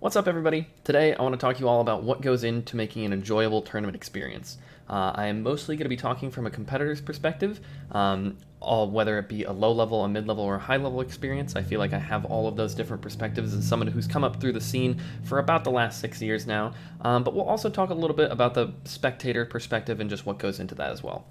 What's up, everybody? Today, I want to talk to you all about what goes into making an enjoyable tournament experience. I am mostly going to be talking from a competitor's perspective, whether it be a low level, a mid level, or a high level experience. I feel like I have all of those different perspectives as someone who's come up through the scene for about the last 6 years now. But we'll also talk a little bit about the spectator perspective and just what goes into that as well.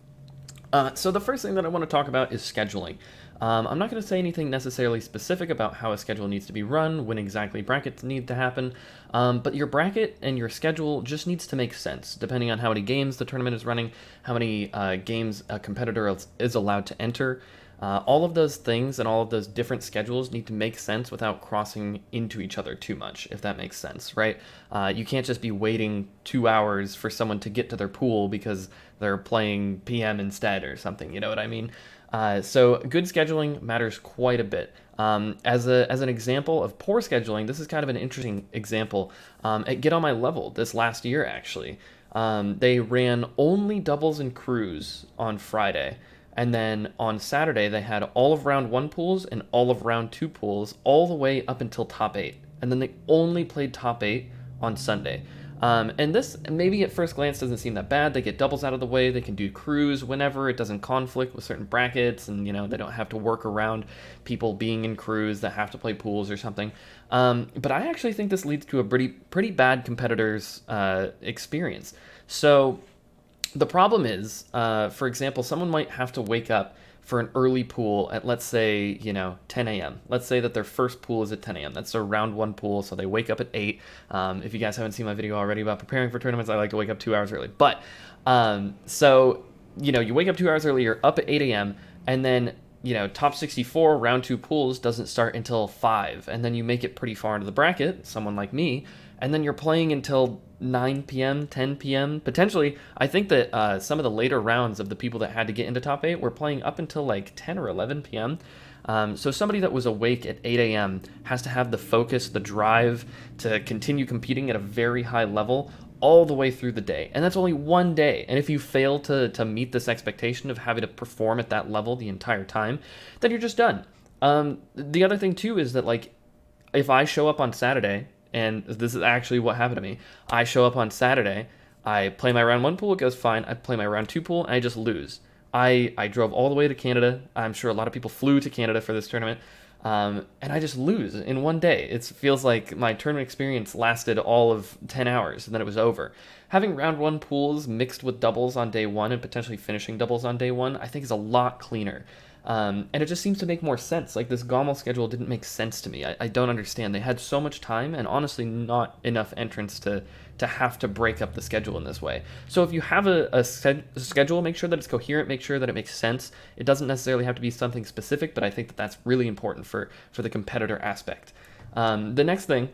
So the first thing that I want to talk about is scheduling. I'm not going to say anything necessarily specific about how a schedule needs to be run, when exactly brackets need to happen, but your bracket and your schedule just needs to make sense, depending on how many games the tournament is running, how many games a competitor is allowed to enter. All of those things and all of those different schedules need to make sense without crossing into each other too much, if that makes sense, right? You can't just be waiting 2 hours for someone to get to their pool because they're playing PM instead or something, you know what I mean? So good scheduling matters quite a bit. As an example of poor scheduling, this is kind of an interesting example. At Get On My Level this last year, actually, they ran only doubles and crews on Friday. And then on Saturday, they had all of round one pools and all of round two pools all the way up until top eight. And then they only played top eight on Sunday. And this maybe at first glance doesn't seem that bad. They get doubles out of the way. They can do crews whenever it doesn't conflict with certain brackets, and they don't have to work around people being in crews that have to play pools or something. But I actually think this leads to a pretty bad competitor's experience. So the problem is, for example, someone might have to wake up for an early pool at, let's say, 10 a.m. Let's say that their first pool is at 10 a.m. That's their round one pool, so they wake up at 8. If you guys haven't seen my video already about preparing for tournaments, I like to wake up 2 hours early. But, you wake up 2 hours early, you're up at 8 a.m., and then, top 64 round two pools doesn't start until 5, and then you make it pretty far into the bracket, someone like me, and then you're playing until 9 p.m., 10 p.m. Potentially, I think that some of the later rounds of the people that had to get into top 8 were playing up until like 10 or 11 p.m. So somebody that was awake at 8 a.m. has to have the focus, the drive to continue competing at a very high level all the way through the day. And that's only one day. And if you fail to meet this expectation of having to perform at that level the entire time, then you're just done. The other thing, too, is that, like, if I show up on Saturday, and this is actually what happened to me. I show up on Saturday, I play my round one pool, it goes fine. I play my round two pool, and I just lose. I drove all the way to Canada. I'm sure a lot of people flew to Canada for this tournament. And I just lose in one day. It feels like my tournament experience lasted all of 10 hours, and then it was over. Having round one pools mixed with doubles on day one and potentially finishing doubles on day one, I think is a lot cleaner. And it just seems to make more sense. Like, this GOML schedule didn't make sense to me. I don't understand. They had so much time and honestly not enough entrants to have to break up the schedule in this way. So if you have a schedule, make sure that it's coherent, make sure that it makes sense. It doesn't necessarily have to be something specific, but I think that that's really important for the competitor aspect. The next thing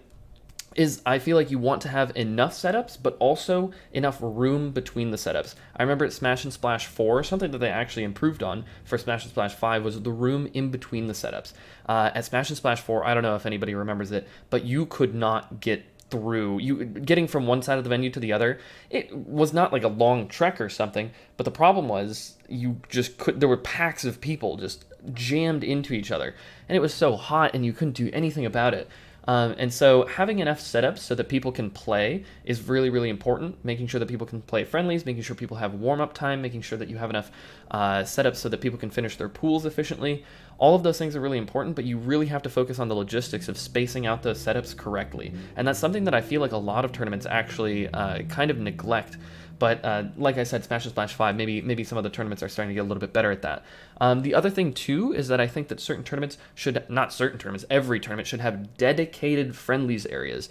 is I feel like you want to have enough setups, but also enough room between the setups. I remember at Smash and Splash 4, something that they actually improved on for Smash and Splash 5 was the room in between the setups. At Smash and Splash 4, I don't know if anybody remembers it, but you could not get through. Getting from one side of the venue to the other, it was not like a long trek or something, but the problem was you just there were packs of people just jammed into each other, and it was so hot and you couldn't do anything about it. And so having enough setups so that people can play is really, really important. Making sure that people can play friendlies, making sure people have warm-up time, making sure that you have enough setups so that people can finish their pools efficiently. All of those things are really important, but you really have to focus on the logistics of spacing out those setups correctly. And that's something that I feel like a lot of tournaments actually kind of neglect. But like I said, Smash and Splash 5, maybe some of the tournaments are starting to get a little bit better at that. The other thing, too, is that I think that every tournament should have dedicated friendlies areas.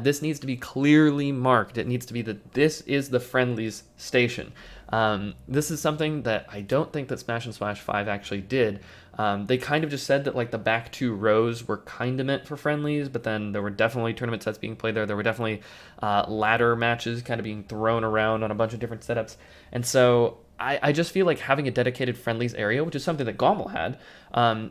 This needs to be clearly marked. It needs to be that this is the friendlies station. This is something that I don't think that Smash and Splash 5 actually did. They kind of just said that, like, the back 2 rows were kind of meant for friendlies, but then there were definitely tournament sets being played there. There were definitely ladder matches kind of being thrown around on a bunch of different setups. And so I just feel like having a dedicated friendlies area, which is something that GOML had,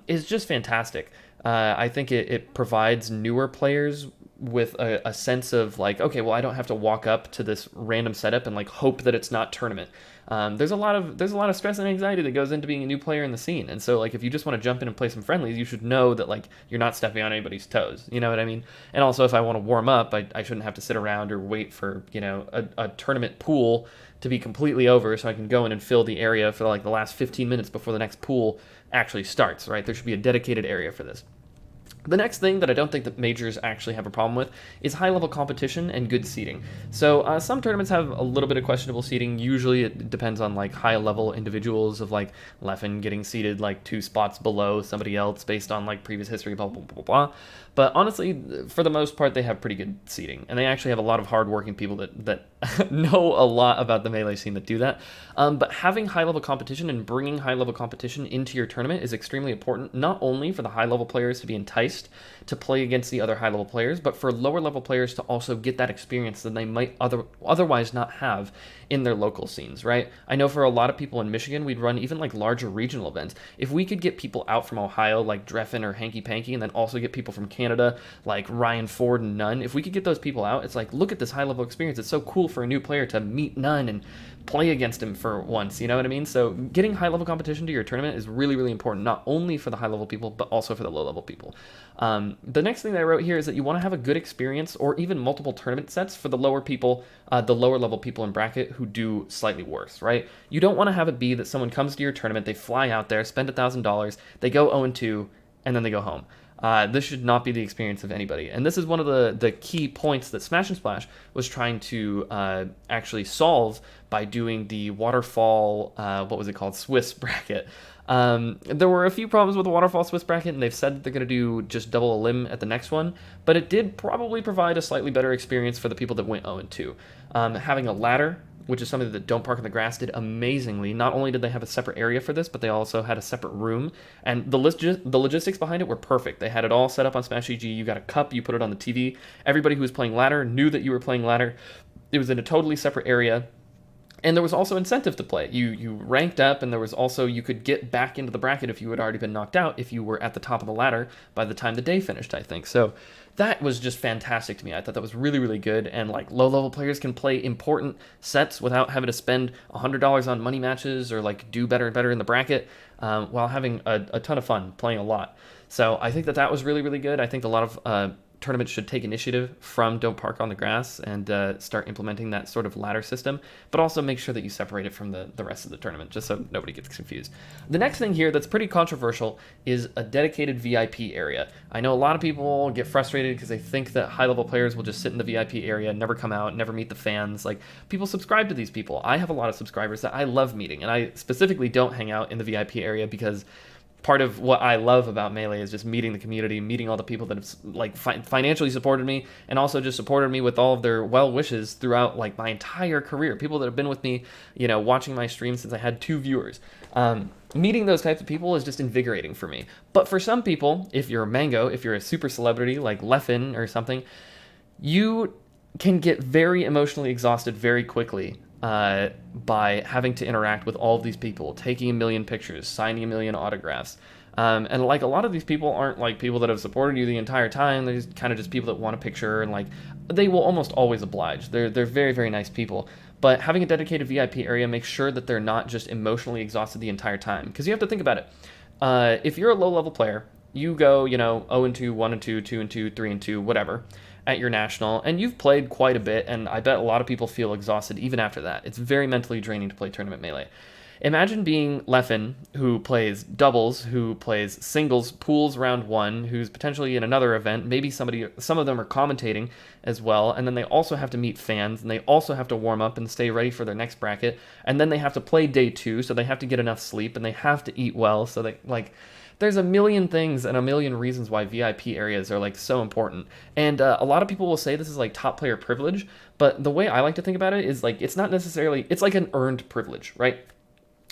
is just fantastic. I think it provides newer players with a sense of like, okay, well, I don't have to walk up to this random setup and like hope that it's not tournament. There's a lot of stress and anxiety that goes into being a new player in the scene, and so like if you just want to jump in and play some friendlies, you should know that like you're not stepping on anybody's toes. You know what I mean? And also, if I want to warm up, I shouldn't have to sit around or wait for a tournament pool to be completely over so I can go in and fill the area for like the last 15 minutes before the next pool actually starts. Right? There should be a dedicated area for this. The next thing that I don't think that majors actually have a problem with is high-level competition and good seating. So some tournaments have a little bit of questionable seating. Usually it depends on like high-level individuals of like Leffen getting seated like 2 spots below somebody else based on like previous history, blah, blah, blah, blah. But honestly, for the most part, they have pretty good seating. And they actually have a lot of hardworking people that know a lot about the Melee scene that do that. But having high-level competition and bringing high-level competition into your tournament is extremely important, not only for the high-level players to be enticed to play against the other high-level players, but for lower-level players to also get that experience that they might otherwise not have in their local scenes, right? I know for a lot of people in Michigan, we'd run even like larger regional events. If we could get people out from Ohio, like Dreffen or Hanky Panky, and then also get people from Canada, like Ryan Ford and Nunn, if we could get those people out, it's like, look at this high-level experience. It's so cool for a new player to meet Nunn and play against him for once, you know what I mean? So getting high-level competition to your tournament is really, really important, not only for the high-level people, but also for the low-level people. The next thing that I wrote here is that you want to have a good experience or even multiple tournament sets for the lower people, the lower-level people in bracket who do slightly worse, right? You don't want to have it be that someone comes to your tournament, they fly out there, spend $1,000, they go 0-2, and then they go home. This should not be the experience of anybody. And this is one of the key points that Smash and Splash was trying to actually solve by doing the waterfall, what was it called, Swiss bracket. There were a few problems with the waterfall Swiss bracket, and they've said that they're going to do just double a limb at the next one, but it did probably provide a slightly better experience for the people that went 0-2. Having a ladder, which is something that Don't Park on the Grass did amazingly. Not only did they have a separate area for this, but they also had a separate room, and the logistics behind it were perfect. They had it all set up on Smash EG. You got a cup, you put it on the TV. Everybody who was playing ladder knew that you were playing ladder. It was in a totally separate area. And there was also incentive to play. You ranked up, and there was also, you could get back into the bracket if you had already been knocked out, if you were at the top of the ladder by the time the day finished, I think. So that was just fantastic to me. I thought that was really, really good. And like low-level players can play important sets without having to spend $100 on money matches or like do better and better in the bracket, while having a ton of fun playing a lot. So I think that was really, really good. I think a lot of tournaments should take initiative from Don't Park on the Grass and start implementing that sort of ladder system, but also make sure that you separate it from the rest of the tournament, just so nobody gets confused. The next thing here that's pretty controversial is a dedicated VIP area. I know a lot of people get frustrated because they think that high-level players will just sit in the VIP area, never come out, never meet the fans. Like, people subscribe to these people. I have a lot of subscribers that I love meeting, and I specifically don't hang out in the VIP area because part of what I love about Melee is just meeting the community, meeting all the people that have like financially supported me, and also just supported me with all of their well wishes throughout like my entire career. People that have been with me, watching my stream since I had 2 viewers. Meeting those types of people is just invigorating for me. But for some people, if you're a Mango, if you're a super celebrity like Leffen or something, you can get very emotionally exhausted very quickly by having to interact with all of these people, taking a million pictures, signing a million autographs. And like a lot of these people aren't like people that have supported you the entire time. They're kind of just people that want a picture, and like they will almost always oblige. They're very, very nice people. But having a dedicated VIP area makes sure that they're not just emotionally exhausted the entire time. Because you have to think about it. If you're a low-level player, you go, 0-2, 1-2, 2-2, 3-2, whatever, at your national, and you've played quite a bit, and I bet a lot of people feel exhausted even after that. It's very mentally draining to play tournament Melee. Imagine being Leffen, who plays doubles, who plays singles, pools round 1, who's potentially in another event. Maybe some of them are commentating as well, and then they also have to meet fans, and they also have to warm up and stay ready for their next bracket, and then they have to play day 2, so they have to get enough sleep, and they have to eat well, so they, like, there's a million things and a million reasons why VIP areas are like so important. And a lot of people will say this is like top player privilege, but the way I like to think about it is like it's not necessarily, it's like an earned privilege, right?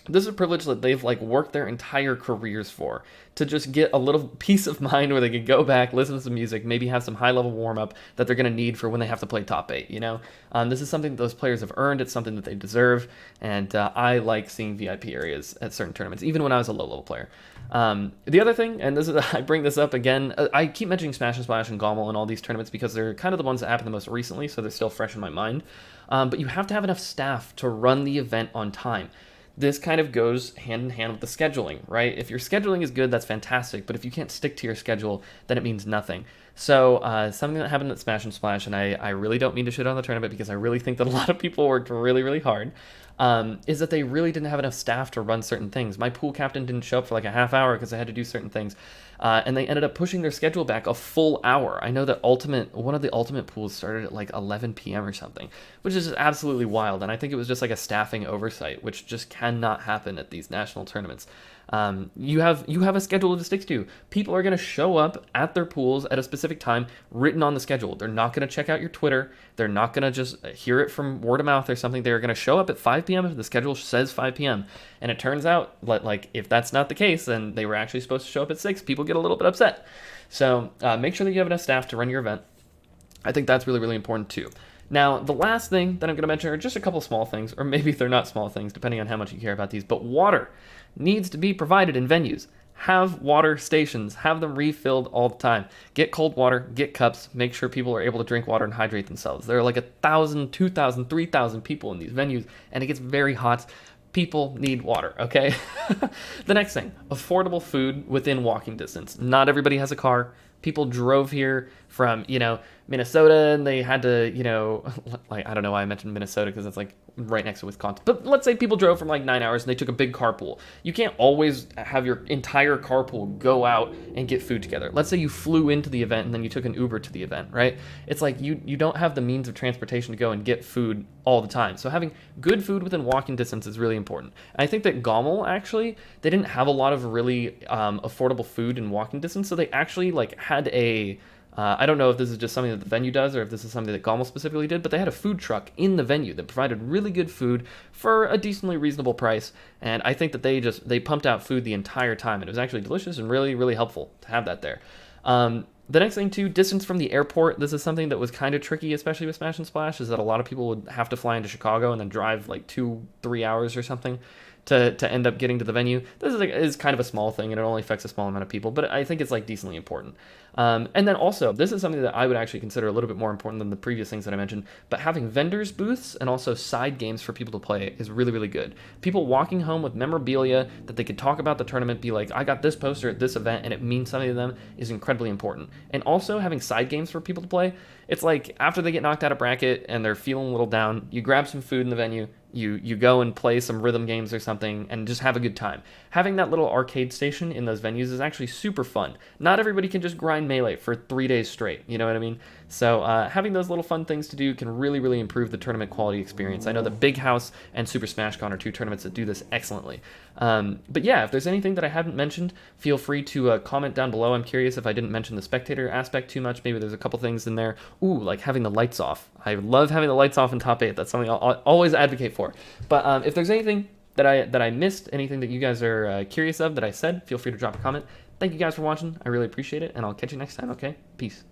this is a privilege that they've like worked their entire careers for, to just get a little peace of mind where they can go back, listen to some music, maybe have some high level warm up that they're going to need for when they have to play top eight. This is something that those players have earned. It's something that they deserve, and I like seeing VIP areas at certain tournaments, even when I was a low level player. The other thing, and this is I bring this up again, I keep mentioning Smash and Splash and GOML and all these tournaments because they're kind of the ones that happened the most recently, so they're still fresh in my mind. But you have to have enough staff to run the event on time. This kind of goes hand in hand with the scheduling, right? If your scheduling is good, that's fantastic. But if you can't stick to your schedule, then it means nothing. So something that happened at Smash and Splash, and I really don't mean to shit on the tournament because I really think that a lot of people worked really, really hard, is that they really didn't have enough staff to run certain things. My pool captain didn't show up for like a half hour because I had to do certain things. And they ended up pushing their schedule back a full hour. I know that one of the Ultimate pools started at like 11 p.m. or something, which is just absolutely wild. And I think it was just like a staffing oversight, which just cannot happen at these national tournaments. You have a schedule to stick to. People are going to show up at their pools at a specific time written on the schedule. They're not going to check out your Twitter. They're not going to just hear it from word of mouth or something. They're going to show up at 5 p.m. if the schedule says 5 p.m. And it turns out, like, if that's not the case, then they were actually supposed to show up at 6. People get a little bit upset. So make sure that you have enough staff to run your event. I think that's really, really important too. Now, the last thing that I'm going to mention are just a couple small things, or maybe they're not small things, depending on how much you care about these, but water needs to be provided in venues. Have water stations, have them refilled all the time. Get cold water, get cups, make sure people are able to drink water and hydrate themselves. There are like 1,000, 2,000, 3,000 people in these venues, and it gets very hot. People need water, okay? The next thing, affordable food within walking distance. Not everybody has a car. People drove here from, Minnesota, and they had to, like, I don't know why I mentioned Minnesota because it's like right next to Wisconsin. But let's say people drove from like 9 hours and they took a big carpool. You can't always have your entire carpool go out and get food together. Let's say you flew into the event and then you took an Uber to the event, right? It's like you don't have the means of transportation to go and get food all the time. So having good food within walking distance is really important. And I think that GOML, actually, they didn't have a lot of really affordable food in walking distance. So they actually like had I don't know if this is just something that the venue does or if this is something that GOML specifically did, but they had a food truck in the venue that provided really good food for a decently reasonable price. And I think that they pumped out food the entire time, and it was actually delicious and really, really helpful to have that there. The next thing too, distance from the airport. This is something that was kind of tricky, especially with Smash and Splash, is that a lot of people would have to fly into Chicago and then drive like 2-3 hours or something to end up getting to the venue. This is kind of a small thing, and it only affects a small amount of people, but I think it's like decently important. And then also, this is something that I would actually consider a little bit more important than the previous things that I mentioned, but having vendors booths and also side games for people to play is really, really good. People walking home with memorabilia that they could talk about the tournament, be like, I got this poster at this event and it means something to them, is incredibly important. And also having side games for people to play. It's like after they get knocked out of bracket and they're feeling a little down, you grab some food in the venue, you go and play some rhythm games or something and just have a good time. Having that little arcade station in those venues is actually super fun. Not everybody can just grind Melee for 3 days straight, you know what I mean? So having those little fun things to do can really, really improve the tournament quality experience. I know that Big House and Super Smash Con are 2 tournaments that do this excellently. But yeah, if there's anything that I haven't mentioned, feel free to comment down below. I'm curious if I didn't mention the spectator aspect too much. Maybe there's a couple things in there. Ooh, like having the lights off. I love having the lights off in top 8. That's something I'll always advocate for. But if there's anything that I missed, anything that you guys are curious of that I said, feel free to drop a comment. Thank you guys for watching. I really appreciate it, and I'll catch you next time, okay? Peace.